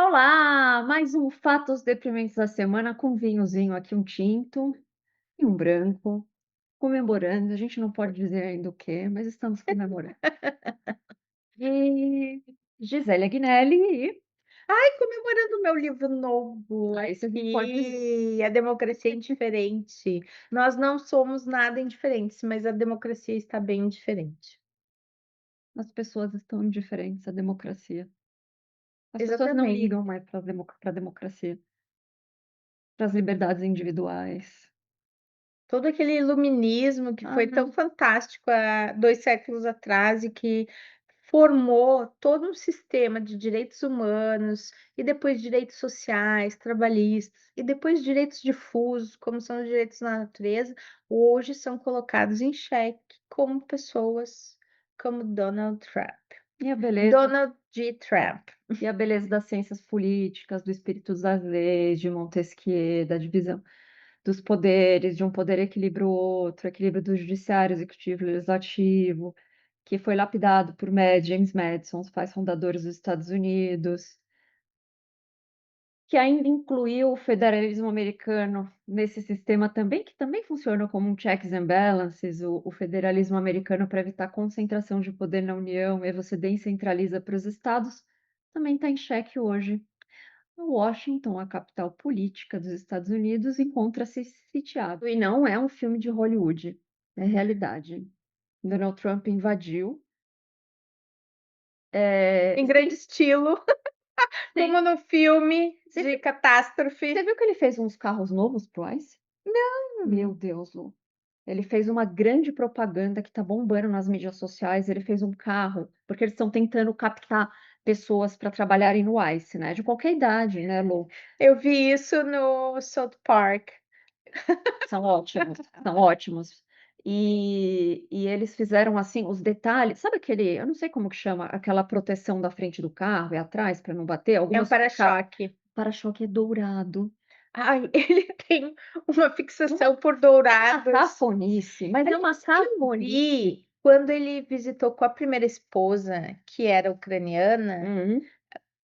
Olá, mais um Fatos Deprimentes da Semana com vinhozinho aqui, um tinto e um branco, comemorando, a gente não pode dizer ainda o quê, mas estamos comemorando. E Gisele Agnelli e Ai, comemorando o meu livro novo isso a gente pode dizer, aqui, A Democracia é Indiferente. Nós não somos nada indiferentes, mas a democracia está bem diferente. as pessoas estão indiferentes à democracia. As pessoas não Exatamente. ligam mais para a democracia, para as liberdades individuais. Todo aquele iluminismo que Ah, foi tão não. fantástico há 2 séculos atrás e que formou todo um sistema de direitos humanos, e depois direitos sociais, trabalhistas, e depois direitos difusos, como são os direitos na natureza, hoje são colocados em xeque como pessoas como Donald Trump. E a beleza Donald G. Trump. e a beleza das ciências políticas, do espírito das leis, de Montesquieu, da divisão dos poderes, de um poder equilibra o outro, equilíbrio do judiciário, executivo e legislativo, que foi lapidado por James Madison, os pais fundadores dos Estados Unidos, que ainda incluiu o federalismo americano nesse sistema também, que também funciona como um checks and balances, o federalismo americano para evitar concentração de poder na União, e aí você descentraliza para os estados, também está em xeque hoje. Washington, a capital política dos Estados Unidos, encontra-se sitiado. E não é um filme de Hollywood, é realidade. Donald Trump invadiu. Em Sem, grande estilo, sem, como no filme você, de viu, você catástrofe. viu que ele fez uns carros novos pro Ice? Meu Deus, Lu. Ele fez uma grande propaganda que tá bombando nas mídias sociais. Ele fez um carro, porque eles estão tentando captar pessoas para trabalharem no Ice, né? De qualquer idade, né, Lu? Eu vi isso no South Park. São ótimos, são ótimos. E eles fizeram, assim, os detalhes sabe aquele eu não sei como que chama, aquela proteção da frente do carro e atrás para não bater, É um algumas fica para-choque. para-choque é dourado. Ai, ele tem uma Uma fixação por É uma dourados. cafonice, mas é uma Aliás, eu cafonice. vi quando ele visitou com a primeira esposa, que era ucraniana, Uhum.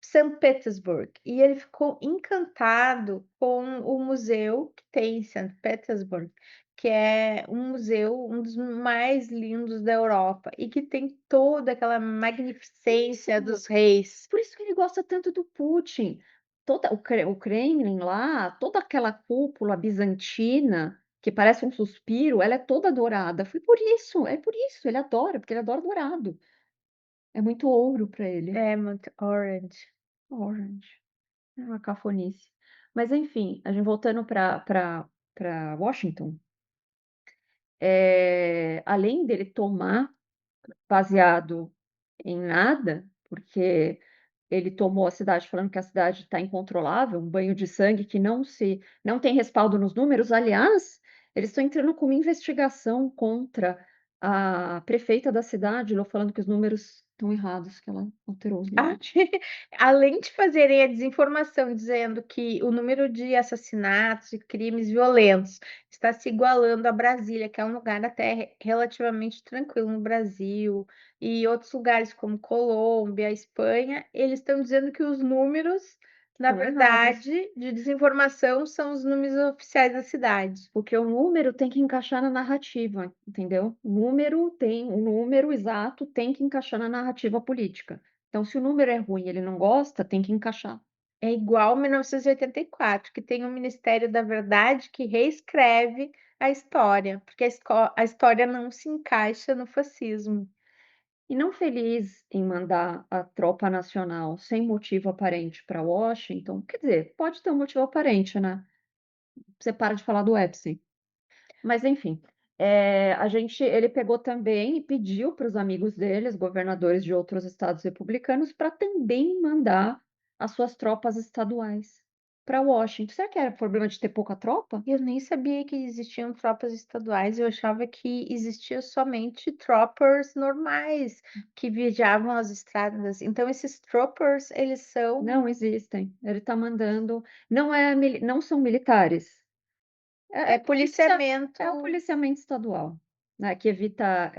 São Petersburgo, e ele ficou encantado com o museu que tem em São Petersburgo, que é um museu, um dos mais lindos da Europa, e que tem toda aquela magnificência Isso. dos reis. Por isso que ele gosta tanto do Putin. Toda o Kremlin lá, toda aquela cúpula bizantina, que parece um suspiro, ela é toda dourada. Foi por isso, é por isso, ele adora, porque ele adora dourado. É muito ouro para ele. É muito orange. Orange. É uma cafonice. Mas enfim, a gente voltando para Washington, além dele tomar baseado em nada, porque ele tomou a cidade falando que a cidade está incontrolável, um banho de sangue que não tem respaldo nos números. Aliás, eles estão entrando com uma investigação contra a prefeita da cidade, falando que os números estão errados, que ela alterou os Ah, números. além de fazerem a desinformação dizendo que o número de assassinatos e crimes violentos está se igualando a Brasília, que é um lugar até relativamente tranquilo no Brasil, e outros lugares como Colômbia, Espanha, eles estão dizendo que os números, na Estão errados, verdade, de desinformação são os números oficiais da cidade. porque o número tem que encaixar na narrativa, entendeu? O número exato tem que encaixar na narrativa política. Então, se o número é ruim, e ele não gosta, tem que encaixar. É igual 1984, que tem o Ministério da Verdade que reescreve a história, porque a história não se encaixa no fascismo. E não feliz em mandar a tropa nacional sem motivo aparente para Washington, quer dizer, pode ter um motivo aparente, né? Você para de falar do Epstein. Mas enfim, ele pegou também e pediu para os amigos dele, os governadores de outros estados republicanos, para também mandar as suas tropas estaduais para Washington. Será que era problema de ter pouca tropa? Eu nem sabia que existiam tropas estaduais, eu achava que existia somente troopers normais, que viajavam as estradas. Então esses troopers, eles Não são existem. Ele está mandando, não são militares. É é polícia policiamento. é o policiamento estadual, né, que evita,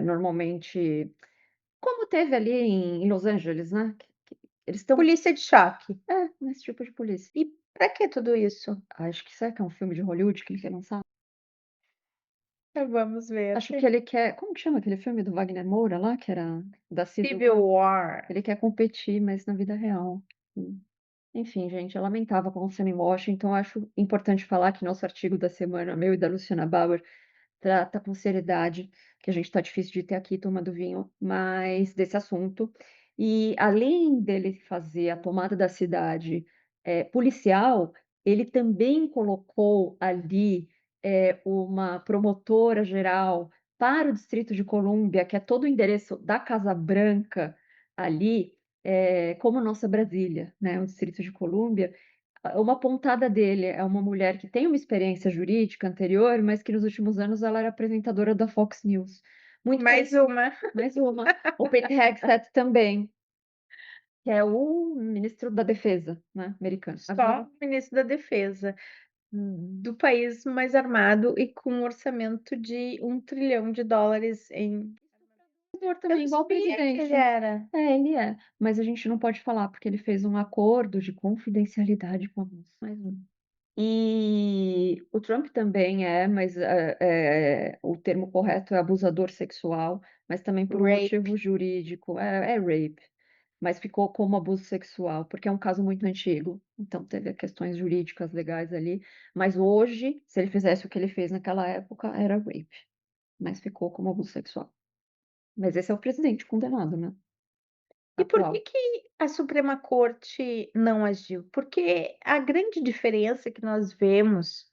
normalmente como teve ali em Los Angeles, né, Eles estão Polícia de choque. nesse tipo de polícia. E pra que tudo isso? Acho que será que é um filme de Hollywood que ele quer lançar? Vamos ver. Acho que ele quer como que chama aquele filme do Wagner Moura lá, que era da Civil Civil War? War. Ele quer competir, mas na vida real. Enfim, gente, eu lamentava acontecendo em Washington. Acho importante falar que nosso artigo da semana, meu e da Luciana Bauer, trata com seriedade, que a gente está difícil de ter aqui tomando vinho, mas desse assunto. E além dele fazer a tomada da cidade, policial, ele também colocou ali, uma promotora geral para o Distrito de Colômbia, que é todo o endereço da Casa Branca ali, como nossa Brasília, né, o Distrito de Colômbia. Uma pontada dele é uma mulher que tem uma experiência jurídica anterior, mas que nos últimos anos ela era apresentadora da Fox News. Muito Mais parecido, uma. mais uma. O Pete Hegseth também, que é o ministro da Defesa, né, americano. Só Agora o ministro da defesa do país mais armado e com um orçamento de US$ 1 trilhão em senhor eu também, não igual o sabia que ele presidente. era. Ele é, mas a gente não pode falar, porque ele fez um acordo de confidencialidade com a Rússia, mais um. E o Trump também é, mas, o termo correto é abusador sexual, mas também por um Rape. motivo jurídico, é rape, mas ficou como abuso sexual, porque é um caso muito antigo, então teve questões jurídicas legais ali, mas hoje, se ele fizesse o que ele fez naquela época, era rape, mas ficou como abuso sexual. Mas esse é o presidente condenado, né, E por que atual. que a Suprema Corte não agiu? Porque a grande diferença que nós vemos,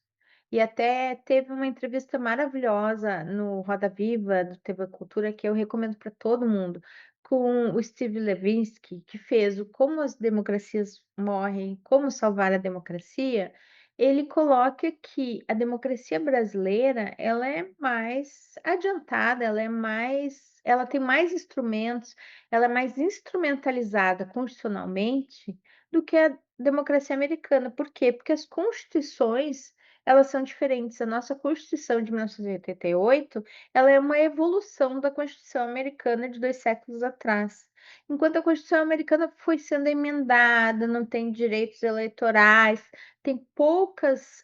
e até teve uma entrevista maravilhosa no Roda Viva do TV Cultura, que eu recomendo para todo mundo, com o Steve Levinsky, que fez o Como as Democracias Morrem, Como Salvar a Democracia. Ele coloca que a democracia brasileira, ela é mais adiantada, ela tem mais instrumentos, ela é mais instrumentalizada constitucionalmente do que a democracia americana. Por quê? Porque as constituições, elas são diferentes. A nossa Constituição de 1988, ela é uma evolução da Constituição americana de 2 séculos atrás. Enquanto a Constituição americana foi sendo emendada, não tem direitos eleitorais, tem poucas,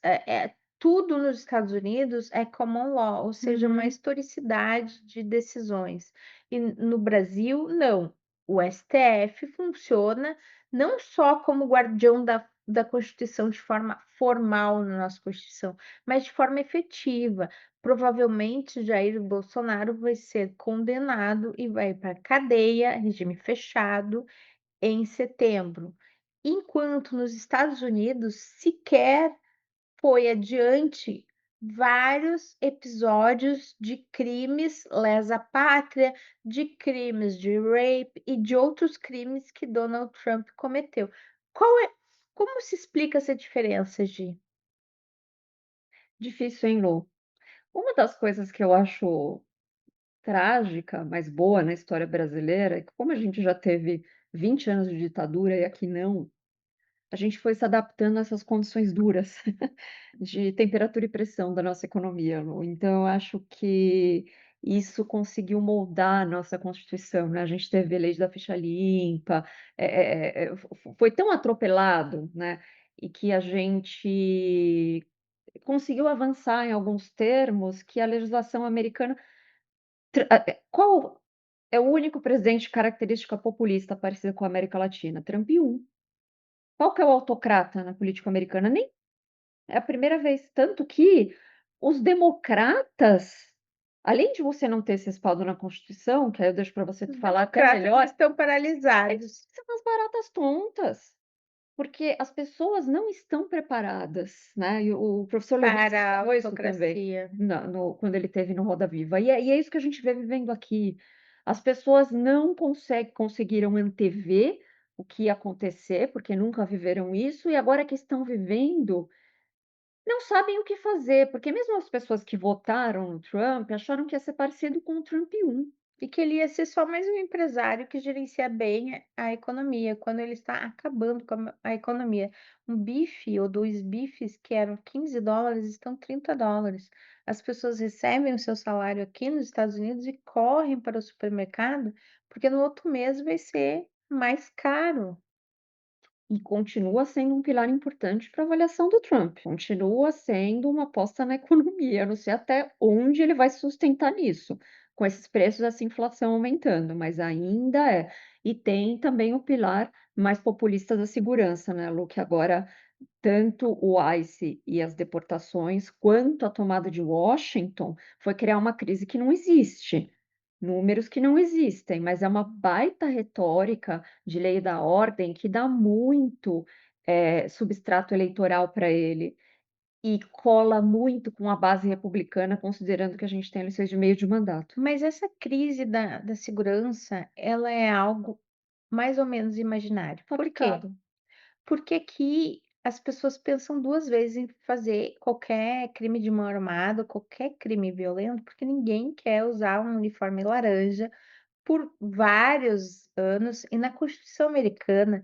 tudo nos Estados Unidos é common law, ou seja, uma Uhum. historicidade de decisões. E no Brasil, não. O STF funciona não só como guardião da Constituição de forma formal na nossa Constituição, mas de forma efetiva. Provavelmente, Jair Bolsonaro vai ser condenado e vai para cadeia, regime fechado, em setembro. Enquanto nos Estados Unidos sequer foi adiante vários episódios de crimes lesa pátria, de crimes de rape e de outros crimes que Donald Trump cometeu. Qual é como se explica essa diferença, Gi? Difícil, hein, Lu? Uma das coisas que eu acho trágica, mas boa na história brasileira, é que como a gente já teve 20 anos de ditadura e aqui não, a gente foi se adaptando a essas condições duras de temperatura e pressão da nossa economia, Lu. Então eu acho que isso conseguiu moldar a nossa Constituição, né, a gente teve a lei da ficha limpa, foi tão atropelado, né, e que a gente conseguiu avançar em alguns termos que a legislação americana qual é o único presidente de característica populista parecida com a América Latina? Trump um. Qual que é o autocrata na política americana? Nem é a primeira vez, tanto que os democratas, além de você não ter esse respaldo na Constituição, que aí eu deixo para você Os falar até democratas melhor, estão eles paralisados são umas baratas tontas. Porque as pessoas não estão preparadas, né, e o professor Levinsky para a falou isso também autocracia. na no quando ele esteve no Roda Viva, e é isso que a gente vê vivendo aqui. As pessoas não conseguiram antever o que ia acontecer, porque nunca viveram isso, e agora que estão vivendo, não sabem o que fazer, porque mesmo as pessoas que votaram no Trump acharam que ia ser parecido com o Trump um. E que ele ia ser só mais um empresário que gerencia bem a economia, quando ele está acabando com a economia. Um bife ou 2 bifes que eram US$ 15 estão US$ 30. As pessoas recebem o seu salário aqui nos Estados Unidos e correm para o supermercado, porque no outro mês vai ser mais caro. E continua sendo um pilar importante para a avaliação do Trump, continua sendo uma aposta na economia, eu não sei até onde ele vai se sustentar nisso, com esses preços, essa inflação aumentando, mas ainda é. E tem também o pilar mais populista da segurança, né, Lu, que agora tanto o ICE e as deportações, quanto a tomada de Washington, foi criar uma crise que não existe, números que não existem, mas é uma baita retórica de lei da ordem que dá muito, substrato eleitoral para ele, e cola muito com a base republicana, considerando que a gente tem eleições de meio de mandato. Mas essa crise da segurança, ela é algo mais ou menos imaginário. Por quê? Fabricado. Porque aqui as pessoas pensam 2 vezes em fazer qualquer crime de mão armada, qualquer crime violento, porque ninguém quer usar um uniforme laranja por vários anos, e na Constituição americana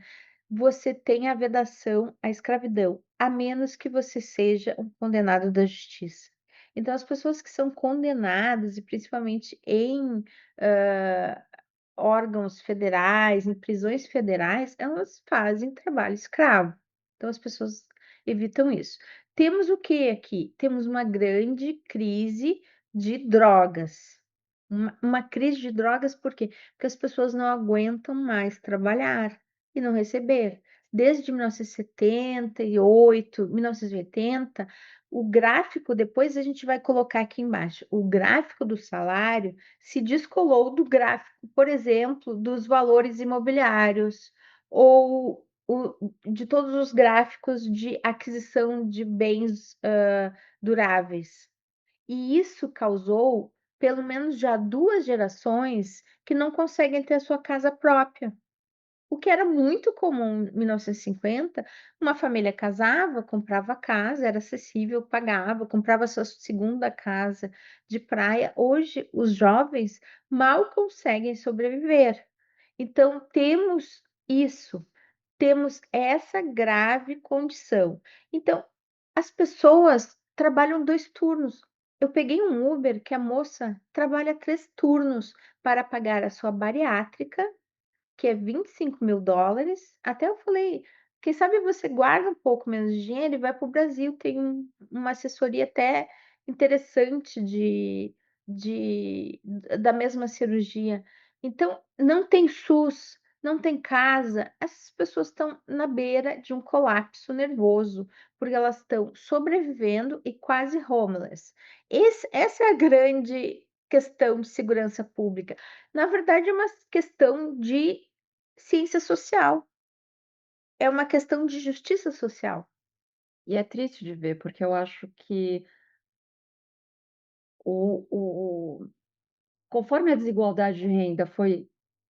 você tem a vedação à escravidão, a menos que você seja um condenado da justiça. Então as pessoas que são condenadas, e principalmente em, hã, órgãos federais, em prisões federais, elas fazem trabalho escravo. Então as pessoas evitam isso. Temos o que aqui? Temos uma grande crise de drogas. Uma crise de drogas, por quê? Porque as pessoas não aguentam mais trabalhar e não receber. Desde 1978, 1980, o gráfico, depois a gente vai colocar aqui embaixo, o gráfico do salário se descolou do gráfico, por exemplo, dos valores imobiliários ou de todos os gráficos de aquisição de bens, duráveis. E isso causou pelo menos já 2 gerações que não conseguem ter a sua casa própria. O que era muito comum em 1950, uma família casava, comprava casa, era acessível, pagava, comprava sua segunda casa de praia. Hoje, os jovens mal conseguem sobreviver. Então, temos isso, temos essa grave condição. Então, as pessoas trabalham 2 turnos. Eu peguei um Uber que a moça trabalha 3 turnos para pagar a sua bariátrica, que é $25.000. Até eu falei: "Quem sabe você guarda um pouco menos de dinheiro e vai para o Brasil, tem uma assessoria até interessante de da mesma cirurgia". Então, não tem SUS, não tem casa, essas pessoas estão na beira de um colapso nervoso, porque elas estão sobrevivendo e quase homeless. Essa é a grande questão de segurança pública. Na verdade, é uma questão de ciência social, é uma questão de justiça social. E é triste de ver, porque eu acho que o conforme a desigualdade de renda foi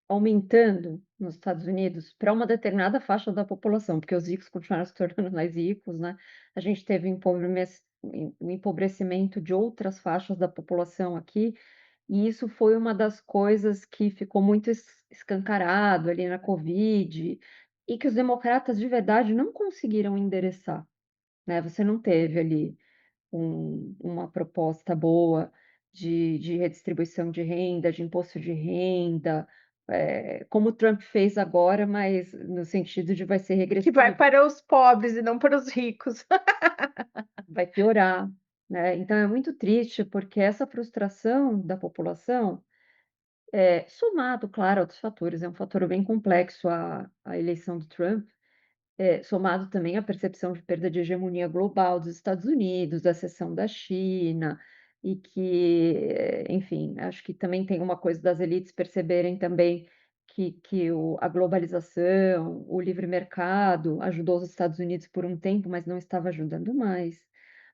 aumentando nos Estados Unidos para uma determinada faixa da população, porque os ricos continuaram se tornando mais ricos, né, a gente teve o empobrecimento de outras faixas da população aqui, e isso foi uma das coisas que ficou muito escancarado ali na Covid, e que os democratas de verdade não conseguiram endereçar, né, você não teve ali uma proposta boa de redistribuição de renda, de imposto de renda, como o Trump fez agora, mas no sentido de vai ser Que vai regressivo, para os pobres e não para os ricos. vai piorar, né. Então é muito triste, porque essa frustração da população, somado, claro, a outros fatores, é um fator bem complexo a eleição do Trump, somado também à percepção de perda de hegemonia global dos Estados Unidos, da cessão da China, e que, enfim, acho que também tem uma coisa das elites perceberem também que a globalização, o livre mercado ajudou os Estados Unidos por um tempo, mas não estava ajudando mais.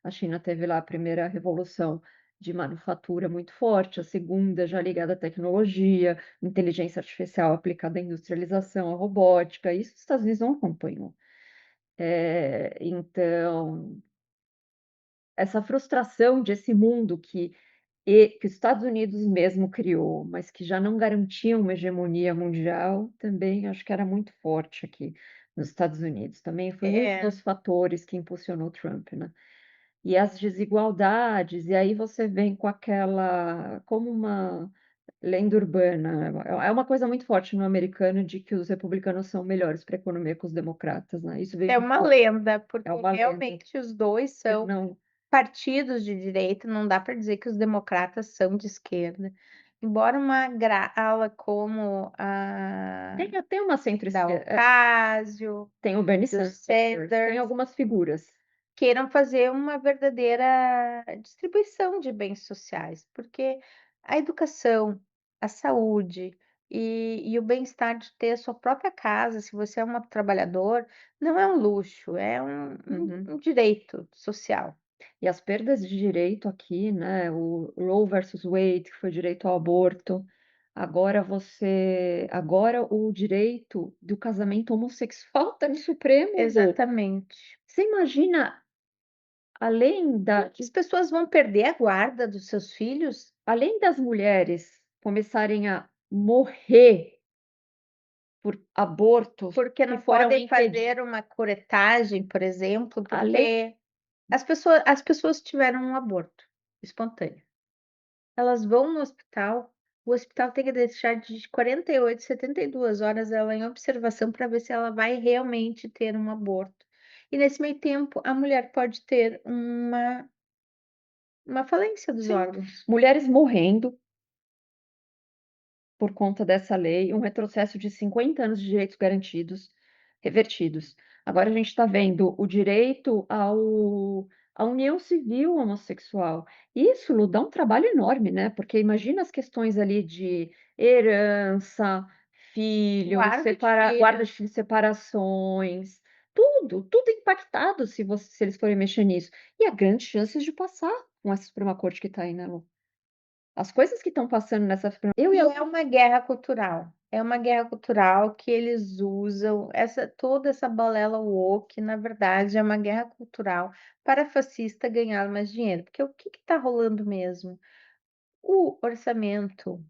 A China teve lá a primeira revolução de manufatura muito forte, a segunda já ligada à tecnologia, inteligência artificial aplicada à industrialização, à robótica, isso os Estados Unidos não acompanhou. Então, essa frustração desse mundo que os Estados Unidos mesmo criou, mas que já não garantia uma hegemonia mundial, também acho que era muito forte aqui nos Estados Unidos. Também foi um É, dos fatores que impulsionou o Trump, né. E as desigualdades, e aí você vem com aquela como uma lenda urbana. É uma coisa muito forte no americano de que os republicanos são melhores para a economia que os democratas, né? Isso veio É de uma fora, lenda, é porque uma lenda. realmente os dois são Não, partidos de direita, não dá para dizer que os democratas são de esquerda. Embora uma ala como a tem até uma da centro-esquerda, Ocasio, tem o Bernie do Sanders, tem Sanders, algumas figuras. queiram fazer uma verdadeira distribuição de bens sociais, porque a educação, a saúde e o bem-estar de ter a sua própria casa, se você é uma trabalhador, não é um luxo, é um Uhum. um direito social. E as perdas de direito aqui, né, o Roe versus Wade, que foi direito ao aborto, agora o direito do casamento homossexual está no Supremo, Lu. Exatamente. Você imagina, além da As pessoas vão perder a guarda dos seus filhos, além das mulheres começarem a morrer por abortos porque que não foram podem impedidos, fazer uma curetagem, por exemplo, além porque as pessoas tiveram um aborto espontâneo. Elas vão no hospital, o hospital tem que deixar de 48, 72 horas ela em observação para ver se ela vai realmente ter um aborto. E nesse meio tempo, a mulher pode ter uma falência dos sim, órgãos. mulheres morrendo por conta dessa lei, um retrocesso de 50 anos de direitos garantidos, revertidos. Agora a gente está vendo o direito à união civil homossexual. Isso, Lu, dá um trabalho enorme, né? Porque imagina as questões ali de herança, filhos, Guarda de guarda de filhos. filhos, separações, tudo impactado se eles forem mexer nisso. E há grandes chances de passar com essa Suprema Corte que está aí, né, Lu? As coisas que estão passando nessa Suprema. Eu e a E é uma guerra cultural que eles usam, toda essa balela woke, na verdade, é uma guerra cultural para fascista ganhar mais dinheiro, porque o que está rolando mesmo? O orçamento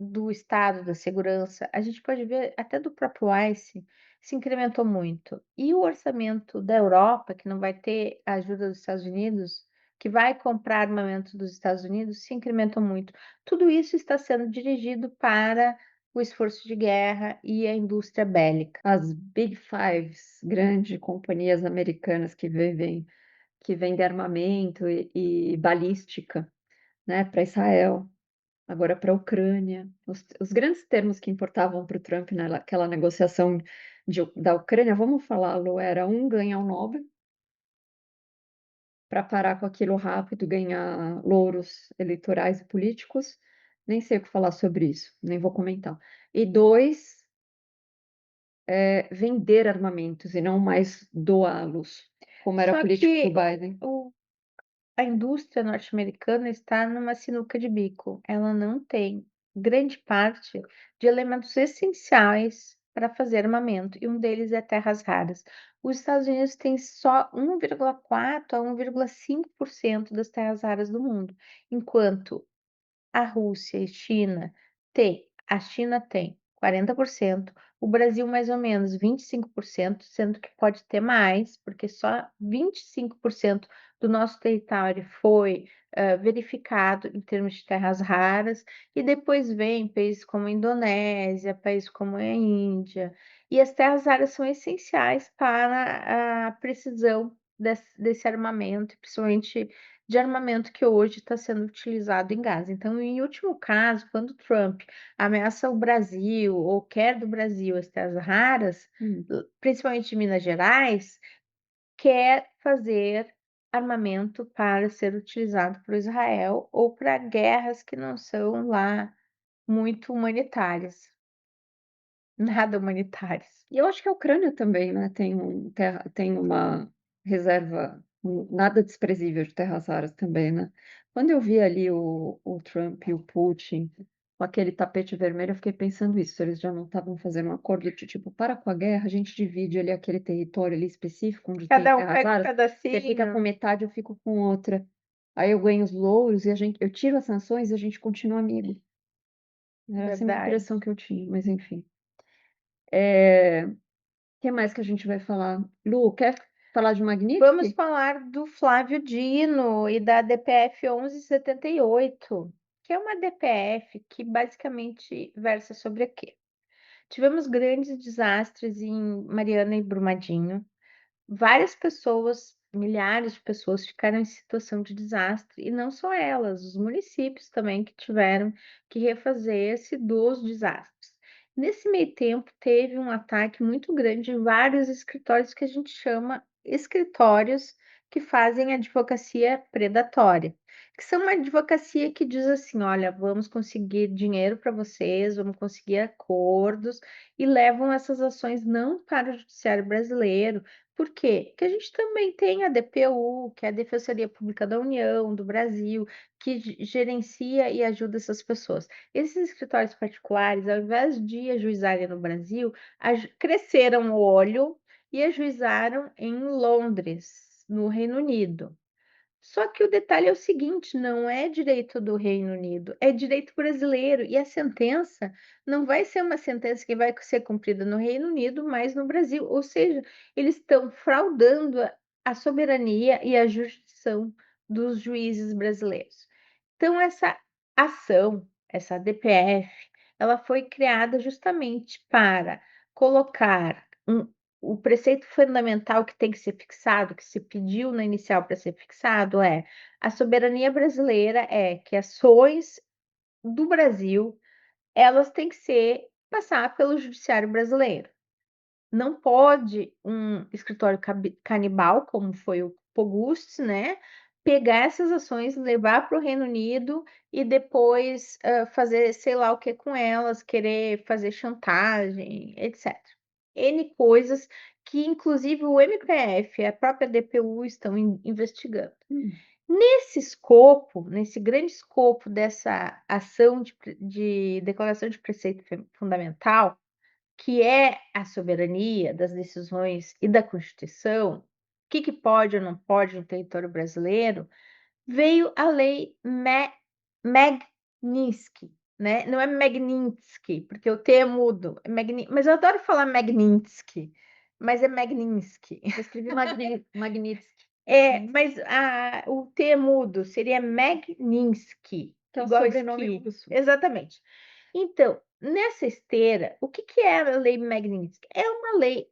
do Estado, da segurança, a gente pode ver até do próprio ICE, se incrementou muito. E o orçamento da Europa, que não vai ter a ajuda dos Estados Unidos, que vai comprar armamento dos Estados Unidos, se incrementou muito. Tudo isso está sendo dirigido para o esforço de guerra e a indústria bélica. as Big Fives, grandes companhias americanas que vendem armamento e balística, né, para Israel, agora para a Ucrânia. Os grandes termos que importavam para o Trump naquela negociação da Ucrânia, vamos falar, Lu, era um ganhar o Nobel para parar com aquilo rápido, ganhar louros eleitorais e políticos. Nem sei o que falar sobre isso, nem vou comentar. E dois, vender armamentos e não mais doá-los, como era a Só política do que Biden. o a indústria norte-americana está numa sinuca de bico. Ela não tem grande parte de elementos essenciais para fazer armamento, e um deles é terras raras. Os Estados Unidos têm só 1,4 a 1,5% das terras raras do mundo, enquanto a Rússia e China a China tem 40%, o Brasil mais ou menos 25%, sendo que pode ter mais, porque só 25% do nosso território foi, verificado em termos de terras raras, e depois vem países como a Indonésia, países como a Índia, e as terras raras são essenciais para a precisão desse armamento, principalmente de armamento que hoje está sendo utilizado em Gaza. Então, em último caso, quando Trump ameaça o Brasil ou quer do Brasil as terras raras, Hum. principalmente de Minas Gerais, quer fazer armamento para ser utilizado por Israel ou para guerras que não são lá muito humanitárias, nada humanitárias. E eu acho que a Ucrânia também, né, tem uma reserva nada desprezível de terras raras também, né. Quando eu vi ali o Trump e o Putin com aquele tapete vermelho, eu fiquei pensando isso, se eles já não estavam fazendo um acordo de tipo: "Para com a guerra, a gente divide ali aquele território ali específico onde tem Cada um terras pega um raras, você fica com pedacinho, metade, eu fico com outra. Aí eu ganho os louros e eu tiro as sanções e a gente continua amigo". Era essa a minha verdade. impressão que eu tinha, mas enfim. Eh que mais que a gente vai falar? Lu, quer falar de Vamos Magnitsky? falar do Flávio Dino e da DPF 1178. que é uma DPF que basicamente versa sobre o quê? Tivemos grandes desastres em Mariana e Brumadinho. Várias pessoas, milhares de pessoas ficaram em situação de desastre, e não só elas, os municípios também que tiveram que refazer-se dos desastres. Nesse meio tempo, teve um ataque muito grande em vários escritórios que a gente chama escritórios que fazem advocacia predatória, que são uma advocacia que diz assim: olha, vamos conseguir dinheiro para vocês, vamos conseguir acordos, e levam essas ações não para o judiciário brasileiro. Por quê? Porque a gente também tem a DPU, que é a Defensoria Pública da União, do Brasil, que gerencia e ajuda essas pessoas. Esses escritórios particulares, ao invés de ajuizarem no Brasil, cresceram o olho e ajuizaram em Londres, no Reino Unido. Só que o detalhe é o seguinte, não é direito do Reino Unido, é direito brasileiro, e a sentença não vai ser uma sentença que vai ser cumprida no Reino Unido, mas no Brasil, ou seja, eles estão fraudando a soberania e a jurisdição dos juízes brasileiros. Então essa ação, essa DPF, ela foi criada justamente para colocar o preceito fundamental que tem que ser fixado, que se pediu na inicial para ser fixado, é: a soberania brasileira é que ações do Brasil, elas têm que passar pelo judiciário brasileiro. Não pode um escritório canibal, como foi o Pogust, né, pegar essas ações, levar para o Reino Unido e depois, fazer sei lá o que com elas, querer fazer chantagem, etc. N coisas que inclusive o MPF, a própria DPU estão investigando. Nesse escopo, nesse grande escopo dessa ação de declaração de preceito fundamental, que é a soberania das decisões e da Constituição, o que que pode ou não pode no território brasileiro, veio a lei Magnitsky, né, não é Magnitsky, porque o T é mudo, é mas eu adoro falar Magnitsky, mas é Magnitsky. Eu escrevi Magnitsky, Mas o T é mudo, seria Magnitsky, que é o igual sobrenome esqui. russo. Exatamente. Então, nessa esteira, o que que é a lei Magnitsky? É uma lei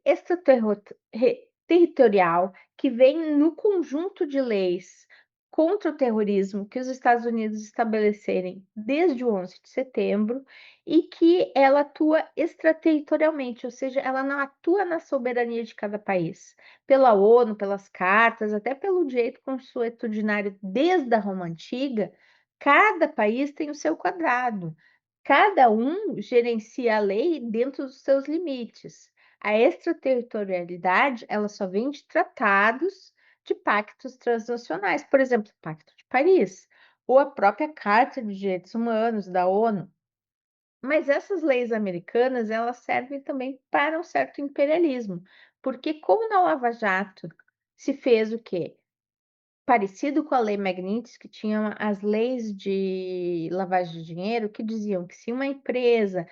territorial que vem no conjunto de leis contra o terrorismo que os Estados Unidos estabelecerem desde o 11 de setembro, e que ela atua extraterritorialmente, ou seja, ela não atua na soberania de cada país. Pela ONU, pelas cartas, até pelo direito consuetudinário desde a Roma Antiga, cada país tem o seu quadrado. Cada um gerencia a lei dentro dos seus limites. A extraterritorialidade, ela só vem de tratados, de pactos transnacionais, por exemplo, o Pacto de Paris, ou a própria Carta de Direitos Humanos da ONU. Mas essas leis americanas, elas servem também para um certo imperialismo, porque como na Lava Jato se fez o quê? Parecido com a lei Magnitsky, que tinha as leis de lavagem de dinheiro, que diziam que se uma empresa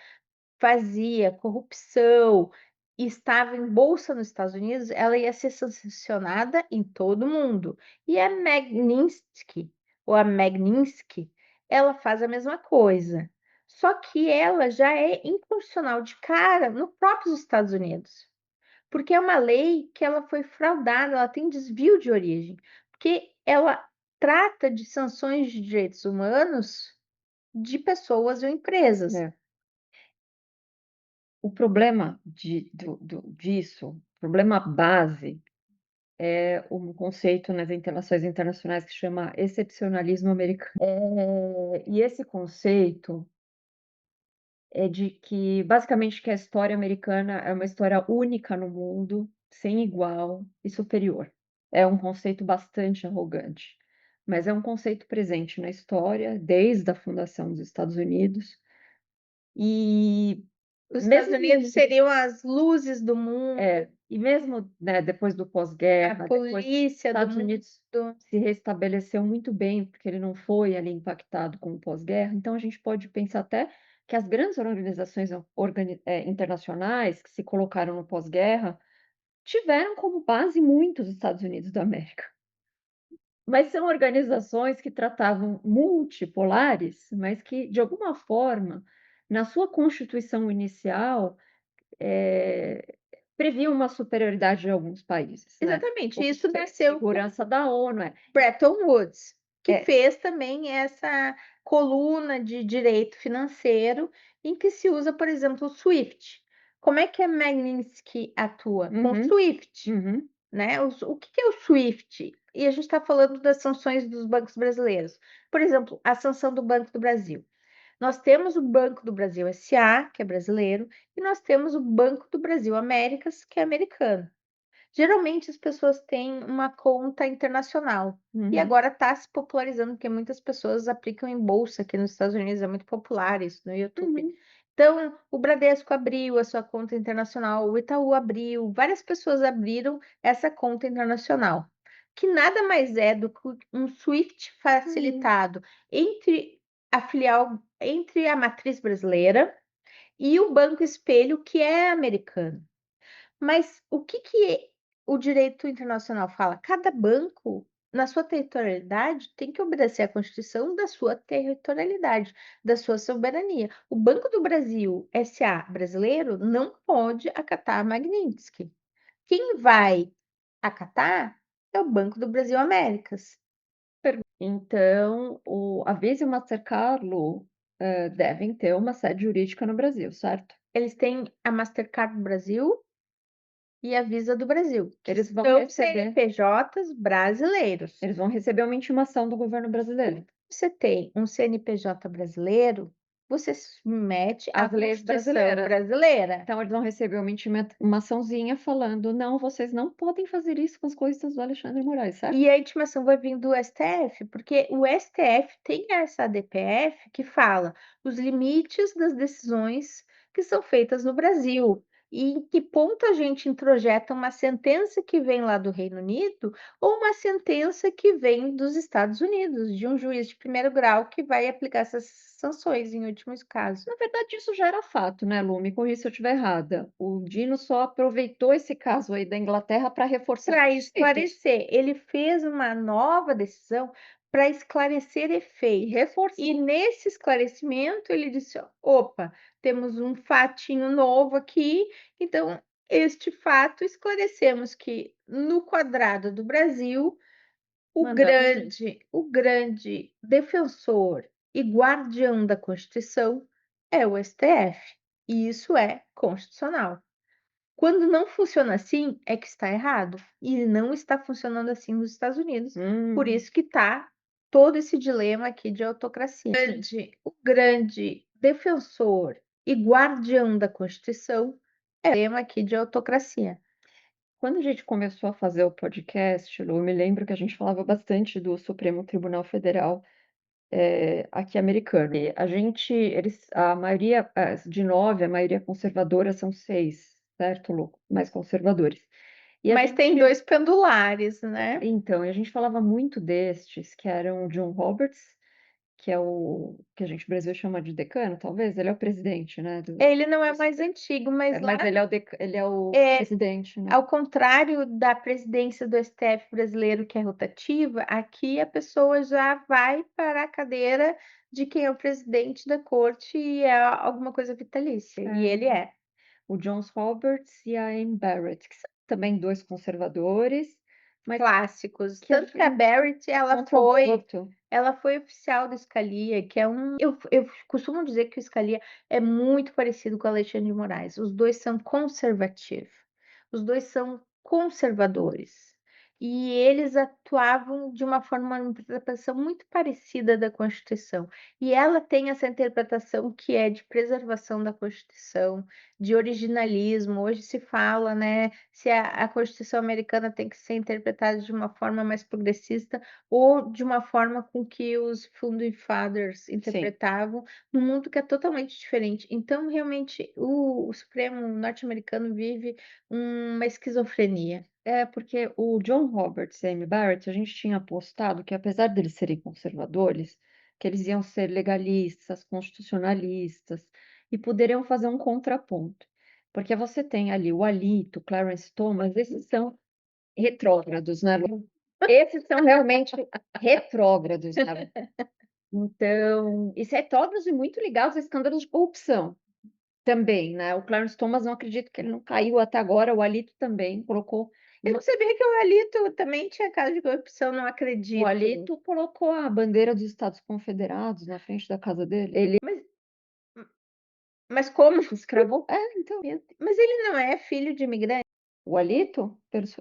fazia corrupção e estava em bolsa nos Estados Unidos, ela ia ser sancionada em todo o mundo. E a Magnitsky, ou a Magnitsky, ela faz a mesma coisa. Só que ela já é inconstitucional de cara no próprios Estados Unidos, porque é uma lei que ela foi fraudada, ela tem desvio de origem, porque ela trata de sanções de direitos humanos de pessoas ou empresas. É. O problema disso, o problema base, é um conceito nas relações internacionais que chama excepcionalismo americano. E esse conceito é de que, basicamente, que a história americana é uma história única no mundo, sem igual e superior. É um conceito bastante arrogante, mas é um conceito presente na história desde a fundação dos Estados Unidos, e Os Estados mesmo Unidos seriam as luzes do mundo, e mesmo, né, depois do a pós-guerra, depois os polícia do Estados Unidos mundo. se restabeleceu muito bem, porque ele não foi ali impactado com o pós-guerra, então a gente pode pensar até que as grandes organizações internacionais que se colocaram no pós-guerra, tiveram como base muito os Estados Unidos da América. mas são organizações que tratavam multipolares, mas que, de alguma forma, na sua constituição inicial, eh, previam uma superioridade de alguns países, né. Exatamente, O isso Conselho de nasceu com Segurança da ONU, é. Bretton Woods, que É. fez também essa coluna de direito financeiro, em que se usa, por exemplo, o SWIFT. Como é que a Magnitsky atua? Com o Uhum, SWIFT, uhum, né, o que que é o SWIFT? E a gente está falando das sanções dos bancos brasileiros. Por exemplo, a sanção do Banco do Brasil. Nós temos o Banco do Brasil S.A., que é brasileiro, e nós temos o Banco do Brasil Américas, que é americano. Geralmente as pessoas têm uma conta internacional, e uhum, agora está se popularizando, porque muitas pessoas aplicam em bolsa aqui nos Estados Unidos, é muito popular isso no YouTube. uhum. Então, o Bradesco abriu a sua conta internacional, o Itaú abriu, várias pessoas abriram essa conta internacional, que nada mais é do que um SWIFT Hum. facilitado entre a matriz brasileira e o banco espelho, que é americano. Mas o que que o direito internacional fala? Cada banco, na sua territorialidade, tem que obedecer à Constituição da sua territorialidade, da sua soberania. O Banco do Brasil S.A. brasileiro não pode acatar a Magnitsky. Quem vai acatar é o Banco do Brasil Américas. Então, a Visa e o Mastercard, Lu, devem ter uma sede jurídica no Brasil, certo? Eles têm a Mastercard do Brasil e a Visa do Brasil, que Eles vão são receber CNPJs brasileiros. eles vão receber uma intimação do governo brasileiro, Você tem um CNPJ brasileiro, você se submete à as leis Constituição brasileiras. brasileira. Então eles vão receber uma intimaçãozinha falando: "Não, vocês não podem fazer isso com as coisas do Alexandre de Moraes", certo? E a intimação vai vir do STF, porque o STF tem essa ADPF que fala os limites das decisões que são feitas no Brasil, e em que ponto a gente introjeta uma sentença que vem lá do Reino Unido ou uma sentença que vem dos Estados Unidos, de um juiz de primeiro grau que vai aplicar essas sanções em últimos casos. Na verdade isso já era fato, né, Lu, me corrija se eu estiver errada. O Dino só aproveitou esse caso aí da Inglaterra para reforçar Para conceitos esclarecer, ele fez uma nova decisão para esclarecer e efeitos. reforçar. E nesse esclarecimento ele disse: "Opa, temos um fatinho novo aqui, então este fato esclarecemos que no quadrado do Brasil, Mandamos ver. o grande defensor e guardião da Constituição é o STF, e isso é constitucional". Quando não funciona assim, é que está errado, e não está funcionando assim nos Estados Unidos. Por Hum, isso que está todo esse dilema aqui de autocracia. O grande defensor e guardião da Constituição é o dilema aqui de autocracia. quando a gente começou a fazer o podcast, Lu, eu me lembro que a gente falava bastante do Supremo Tribunal Federal, aqui americano. E a maioria, de 9, a maioria conservadora são 6, certo, Lu? Mais conservadores. E a Mas tem gente 2 pendulares, né. Então, e a gente falava muito destes, que eram o John Roberts, que é o que a gente no Brasil chama de decano, talvez? Ele é o presidente, né, Ele não é mais antigo, mas mas lá ele é o é presidente, né. ao contrário da presidência do STF brasileiro, que é rotativa, aqui a pessoa já vai para a cadeira de quem é o presidente da corte e é alguma coisa vitalícia, e ele É. é. O John Roberts e a Amy Barrett, que são também 2 conservadores, mas Clássicos, que a tanto que a gente Barrett contra o aborto. ela foi oficial do Scalia, que é eu costumo dizer que o Scalia é muito parecido com o Alexandre de Moraes, os 2 são conservative, os 2 são conservadores, e eles atuavam de uma forma, uma interpretação muito parecida da Constituição, e ela tem essa interpretação que é de preservação da Constituição, de originalismo. Hoje se fala, né, se a Constituição americana tem que ser interpretada de uma forma mais progressista ou de uma forma com que os founding fathers Sim. interpretavam, num mundo que é totalmente diferente. Então, realmente, o Supremo norte-americano vive uma esquizofrenia. É, porque o John Roberts e a Amy Barrett, a gente tinha apostado que apesar deles serem conservadores, que eles iam ser legalistas, constitucionalistas e poderiam fazer um contraponto. Porque você tem ali o Alito, Clarence Thomas, esses são retrógrados, né? Esses são realmente retrógrados, sabe. Então, e retrógrados e muito ligados a escândalos de corrupção, também, né. O Clarence Thomas não acredito que ele não caiu até agora, o Alito também colocou Eu não sabia que o Alito também tinha caso de corrupção, não o acredito. Alito colocou a bandeira dos Estados Confederados na frente da casa dele. Ele Mas mas como? escravou então, Mas ele não é filho de imigrante? o Alito,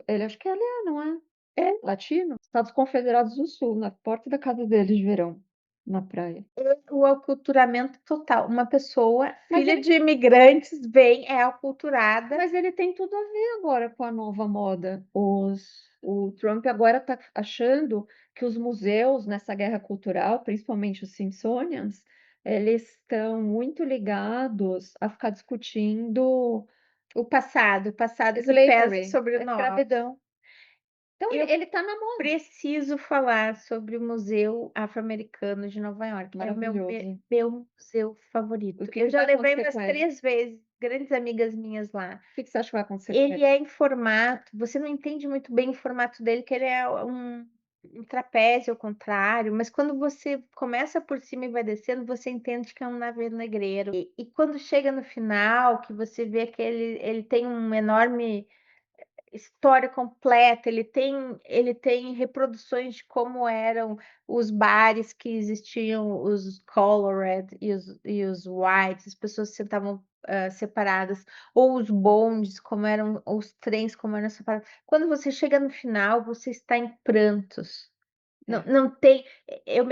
ele acho que ele não é? É, Latino? Estados Confederados do Sul, na porta da casa dele de verão, na praia. é o aculturamento total. Uma pessoa Mas filha ele de imigrantes vem, é aculturada. Mas ele tem tudo a ver agora com a nova moda. O Trump agora está achando que os museus nessa guerra cultural, principalmente os Smithsonians, eles estão muito ligados a ficar discutindo O passado que pesa slavery, sobre a nós. escravidão. Então Eu ele está na moda. preciso falar sobre o Museu Afro-Americano de Nova York. É o Maravilhoso. meu museu O favorito. que Eu que já vai levei acontecer umas com ele? 3 vezes, grandes amigas minhas lá. O que que você acha que vai acontecer com Ele ele? é em formato, você não entende muito bem o formato dele, que ele é um trapézio ao contrário, mas quando você começa por cima e vai descendo, você entende que é um navio negreiro. E quando chega no final, que você vê que ele tem um enorme história completa, ele tem reproduções de como eram os bares que existiam, os colored e os whites, as pessoas se sentavam, separadas, ou os bondes, como eram os trens, como eram separados. Quando você chega no final, você está em prantos. Não É, não tem eu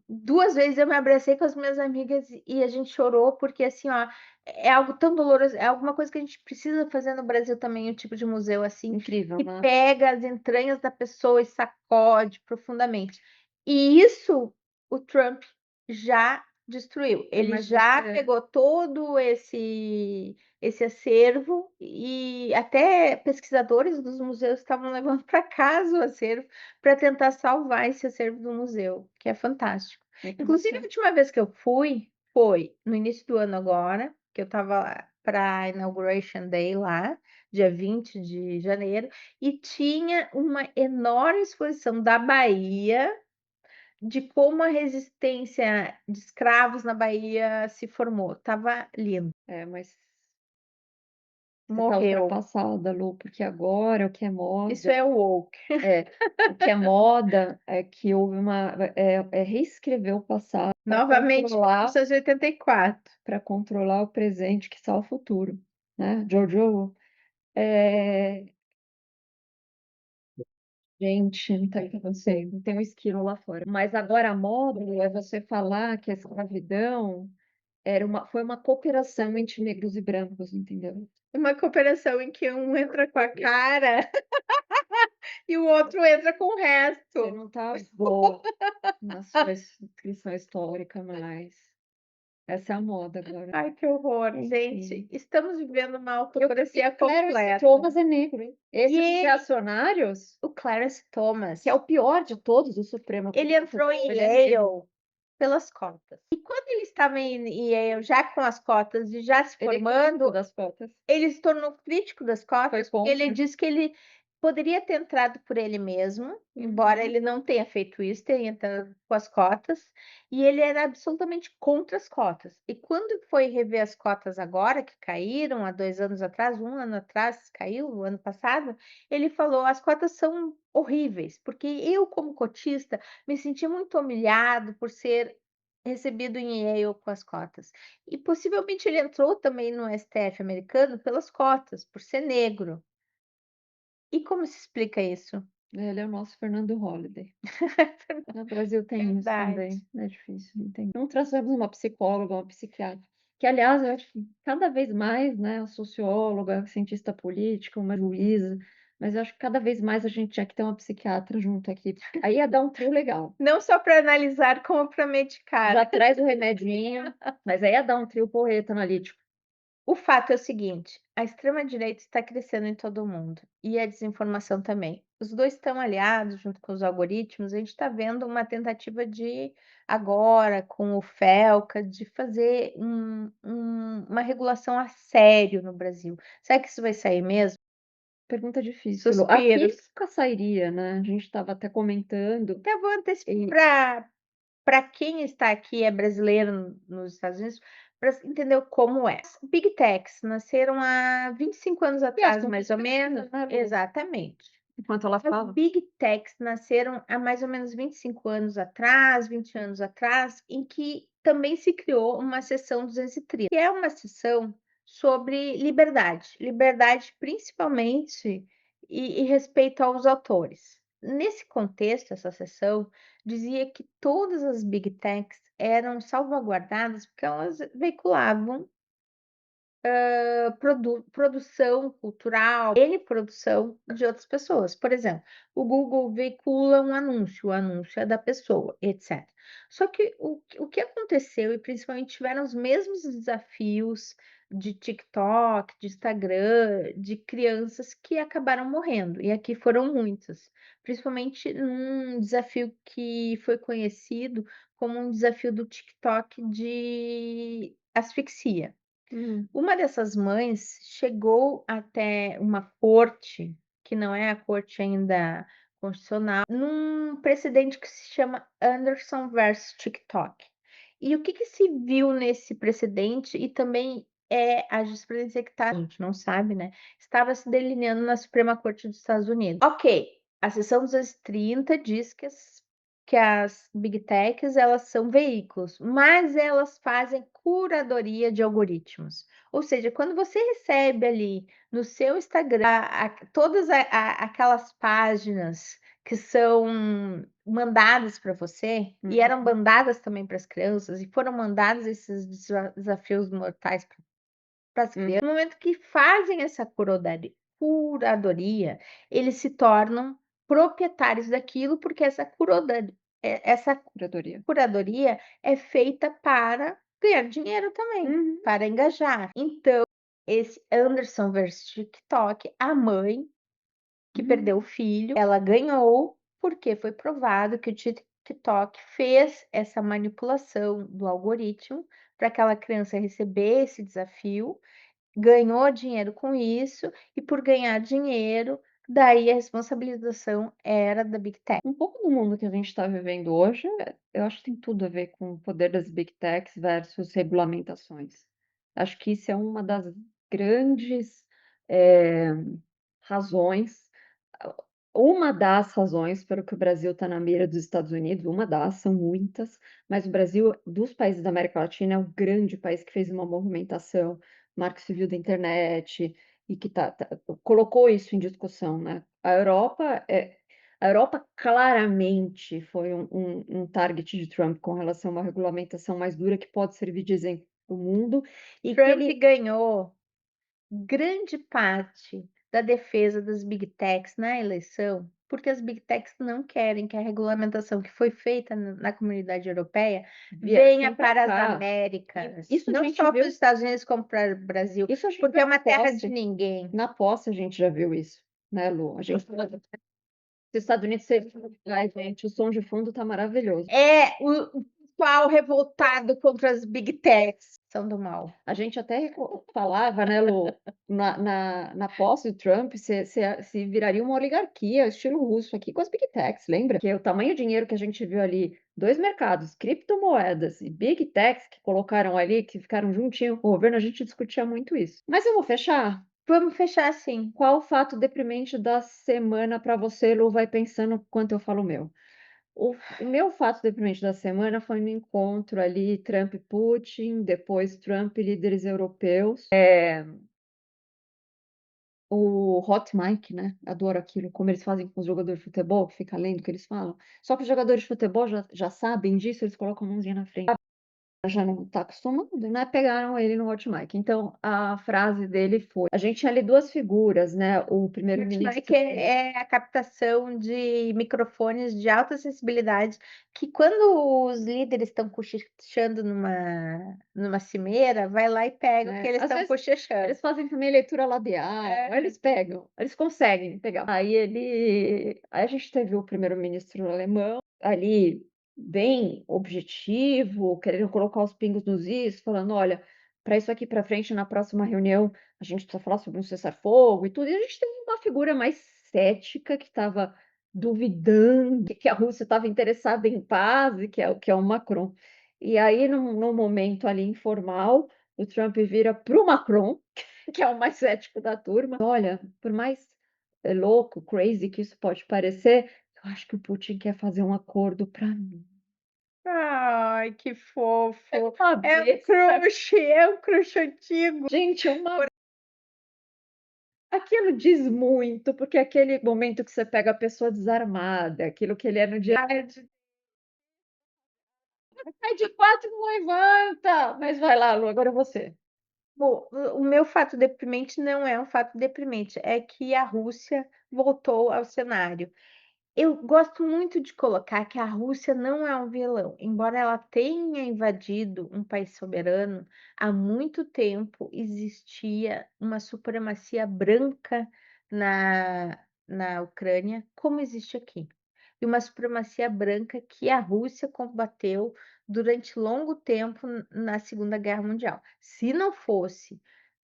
2 vezes eu me abracei com as minhas amigas e a gente chorou, porque, assim, ó, é algo tão doloroso, é alguma coisa que a gente precisa fazer no Brasil também, um tipo de museu assim, incrível, que né? pega as entranhas da pessoa e sacode profundamente. E isso o Trump já destruiu. Ele Mas já você pegou todo esse acervo e até pesquisadores dos museus estavam levando para casa o acervo para tentar salvar esse acervo do museu, que é fantástico. é que Inclusive, a você última vez que eu fui, foi no início do ano agora, que eu estava para a Inauguration Day lá, dia 20 de janeiro, e tinha uma enorme exposição da Bahia, de como a resistência de escravos na Bahia se formou. Estava lindo. mas você está Morreu. ultrapassada, Lu, porque agora o que é Isso moda é woke. é, o que é moda é que houve reescrever o passado Novamente, 1984. para controlar o presente que está o futuro, né? George Orwell. Eh, gente, não tá acontecendo, tem um esquilo lá fora. Mas agora a moda é você falar que a escravidão foi uma cooperação entre negros e brancos, entendeu? Uma cooperação em que um entra com a cara e o outro entra com o Você resto. não tá boa na sua descrição histórica, mas essa é a moda agora. Ai, que horror, gente. Enfim. Estamos vivendo uma E autocracia o Clarence completa. Thomas é negro, hein? E Esse dos ele, reacionários, o Clarence Thomas, que é o pior de todos do Supremo ele Tribunal entrou Federal, em ele é negro. Yale pelas cotas. E quando ele estava em Yale, já com as cotas e já se Ele é crítico formando, das cotas. ele se tornou crítico das Foi cotas, porque ele contra. disse que ele poderia ter entrado por ele mesmo, embora ele não tenha feito isso, tenha entrado com as cotas, e ele era absolutamente contra as cotas. E quando foi rever as cotas agora, que caíram há 2 anos atrás, 1 ano atrás, caiu o ano passado, ele falou: "As cotas são horríveis, porque eu, como cotista, me senti muito humilhado por ser recebido em Yale com as cotas". E possivelmente ele entrou também no STF americano pelas cotas, por ser negro. E como se explica isso? Ele é o nosso Fernando Holliday. No Brasil tem isso Verdade. também, é difícil entender. Não trouxemos uma psicóloga, uma psiquiatra, que aliás eu acho que cada vez mais, né, a socióloga, a cientista política, uma juíza, mas eu acho que cada vez mais a gente tinha que ter uma psiquiatra junto aqui, aí ia dar um trio legal. Não só para analisar, como para Já medicar. traz o remedinho, mas aí ia dar um trio porreta analítico. O fato é o seguinte, a extrema direita está crescendo em todo o mundo, e a desinformação também. Os 2 estão aliados junto com os algoritmos, a gente está vendo uma tentativa de agora, com o FELCA, de fazer uma regulação a sério no Brasil. Será que isso vai sair mesmo? pergunta difícil, Lu. Aqui Suspiros. nunca sairia, né, a gente estava até comentando Até vou e antecipar para quem está aqui, é brasileiro nos Estados Unidos, para entender como é. As Big Techs nasceram há 25 anos aliás, atrás, com mais ou certeza, menos. né, Lu, Exatamente. enquanto ela As fala. Big Techs nasceram há mais ou menos 25 anos atrás, 20 anos atrás, em que também se criou uma seção 230, que é uma seção sobre liberdade, liberdade principalmente e respeito aos autores. Nesse contexto, essa seção dizia que todas as Big Techs eram salvaguardadas porque elas veiculavam produção cultural, N produção de outras pessoas. Por exemplo, o Google veicula um anúncio, o anúncio é da pessoa, etc. Só que o que aconteceu, e principalmente tiveram os mesmos desafios de TikTok, de Instagram, de crianças que acabaram morrendo, e aqui foram muitas, principalmente num desafio que foi conhecido como um desafio do TikTok de asfixia. Hum, Uma dessas mães chegou até uma corte, que não é a corte ainda constitucional, num precedente que se chama Anderson versus TikTok. E o que que se viu nesse precedente e também é a jurisprudência que a gente não sabe, né, estava se delineando na Suprema Corte dos Estados Unidos. Ok, a seção 230 diz que as Big Techs, elas são veículos, mas elas fazem curadoria de algoritmos. Ou seja, quando você recebe ali no seu Instagram todas aquelas páginas que são mandadas para você, e eram uhum, mandadas também para as crianças, e foram mandados esses desafios mortais para as uhum. crianças, no momento que fazem essa curadoria, eles se tornam proprietários daquilo, porque essa Curadoria. curadoria é feita para ganhar dinheiro também, Uhum, para engajar. Então, esse Anderson versus TikTok, a mãe que uhum. perdeu o filho, ela ganhou, porque foi provado que o TikTok fez essa manipulação do algoritmo para aquela criança receber esse desafio, ganhou dinheiro com isso, e por ganhar dinheiro, daí a responsabilização era da Big Tech. Um pouco do mundo que a gente está vivendo hoje, eu acho que tem tudo a ver com o poder das Big Techs versus regulamentações. Acho que isso é uma das grandes, eh, razões, a uma das razões pelo que o Brasil está na mira dos Estados Unidos, uma das, são muitas, mas o Brasil, dos países da América Latina, é o grande país que fez uma movimentação, marco civil da internet, e que colocou isso em discussão, né. A Europa claramente foi um target de Trump com relação a uma regulamentação mais dura que pode servir de exemplo para o mundo, e que Trump ele ganhou grande parte da defesa das Big Techs na eleição, porque as Big Techs não querem que a regulamentação que foi feita na comunidade europeia venha viessem para para as cá. E Américas, isso a não gente só para os viu Estados Unidos como para o Brasil, isso a gente porque viu é na uma terra de posse. ninguém. Na posse a gente já viu isso, né, Lu? A gente os Estados Unidos ai gente, o som de fundo tá maravilhoso. É, o pessoal revoltado contra as Big Techs são do mal. A gente até falava, né, Lu, na posse do Trump, se viraria uma oligarquia, estilo russo aqui com as Big Techs, lembra? Que o tamanho de dinheiro que a gente viu ali, 2 mercados, criptomoedas e Big Techs que colocaram ali, que ficaram juntinho com o governo, a gente discutia muito isso. Mas eu vou fechar. Vamos fechar assim. Qual o fato deprimente da semana para você, Lu? Vai pensando enquanto eu falo o meu. O meu fato deprimente da semana foi no encontro ali Trump e Putin, depois Trump e líderes europeus. O hot mic, né, adoro aquilo, como eles fazem com os jogadores de futebol, que fica lendo o que eles falam. Só que os jogadores de futebol já sabem disso, eles colocam a mãozinha na frente. Já não está acostumado, né, pegaram ele no hot mic. Então, a frase dele foi a gente tinha ali 2 figuras, né, o Netmic primeiro-ministro é a captação de microfones de alta sensibilidade, que quando os líderes estão cochichando numa cimeira, vai lá e pega o que né, eles às estão vezes cochichando. eles fazem também leitura labial, É. eles pegam, eles conseguem pegar. Aí a gente teve o primeiro-ministro alemão, ali, bem objetivo, querendo colocar os pingos nos is, falando: "Olha, para isso aqui para frente, na próxima reunião, a gente precisa falar sobre um cessar-fogo e tudo", e a gente teve uma figura mais cética que estava duvidando que a Rússia estava interessada em paz e que é o Macron. E aí num momento ali informal, o Trump vira para o Macron, que é o mais cético da turma: "Olha, por mais, louco, crazy que isso pode parecer, eu acho que o Putin quer fazer um acordo para mim". Ai, que fofo. Uma besta. É um crush antigo. Gente, aquilo diz muito, porque é aquele momento que você pega a pessoa desarmada, aquilo que ele é no dia: Verdade. "Sai de 4 não levanta", mas vai lá Lu, agora é você. Bom, o meu fato deprimente não é um fato deprimente, é que a Rússia voltou ao cenário. Eu gosto muito de colocar que a Rússia não é um vilão, embora ela tenha invadido um país soberano, há muito tempo existia uma supremacia branca na Ucrânia, como existe aqui. E uma supremacia branca que a Rússia combateu durante longo tempo na Segunda Guerra Mundial. Se não fosse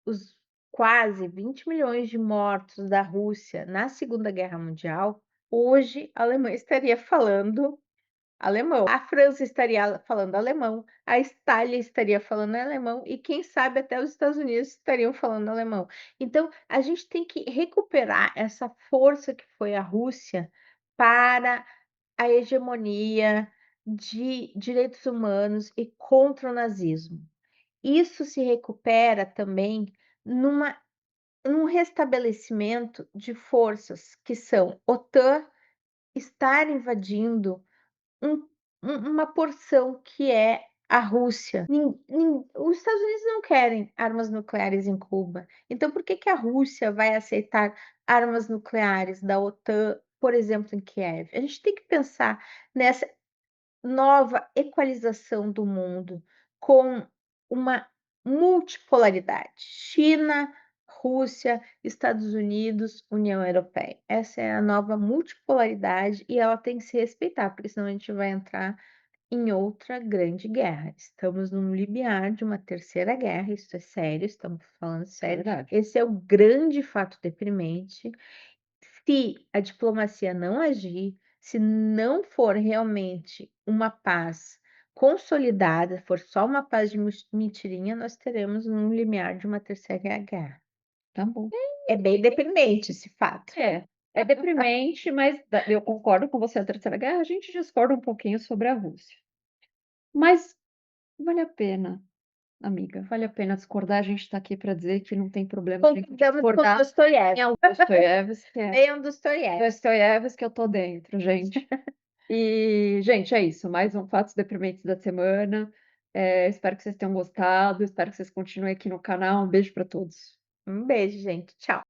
os quase 20 milhões de mortos da Rússia na Segunda Guerra Mundial, hoje a Alemanha estaria falando alemão, a França estaria falando alemão, a Itália estaria falando alemão e quem sabe até os Estados Unidos estariam falando alemão. Então, a gente tem que recuperar essa força que foi a Rússia para a hegemonia de direitos humanos e contra o nazismo. Isso se recupera também numa num restabelecimento de forças que são OTAN estar invadindo um uma porção que é a Rússia. Os Estados Unidos não querem armas nucleares em Cuba, então por que que a Rússia vai aceitar armas nucleares da OTAN, por exemplo, em Kiev? A gente tem que pensar nessa nova equalização do mundo com uma multipolaridade: China, Rússia, Estados Unidos, União Europeia. Essa é a nova multipolaridade e ela tem que se respeitar, porque senão a gente vai entrar em outra grande guerra. Estamos no limiar de uma terceira guerra, isso é sério, estamos falando É sério. verdade. Esse é o grande fato deprimente. Se a diplomacia não agir, se não for realmente uma paz consolidada, for só uma paz de mentirinha, nós teremos um limiar de uma terceira guerra. Tá bom. É bem deprimente esse fato. É deprimente, mas eu concordo com você, a terceira guerra, a gente discorda um pouquinho sobre a Rússia. Mas vale a pena, amiga, vale a pena discordar, a gente está aqui para dizer que não tem problema a gente Concordamos com discordar. Dostoiévski. É o Dostoiévski, Leiam Dostoiévski. Dostoiévski eu tô dentro, gente. E, gente, é isso, mais um Fatos Deprimentes da semana. Espero que vocês tenham gostado, espero que vocês continuem aqui no canal. Um beijo para todos. Um beijo, gente. Tchau.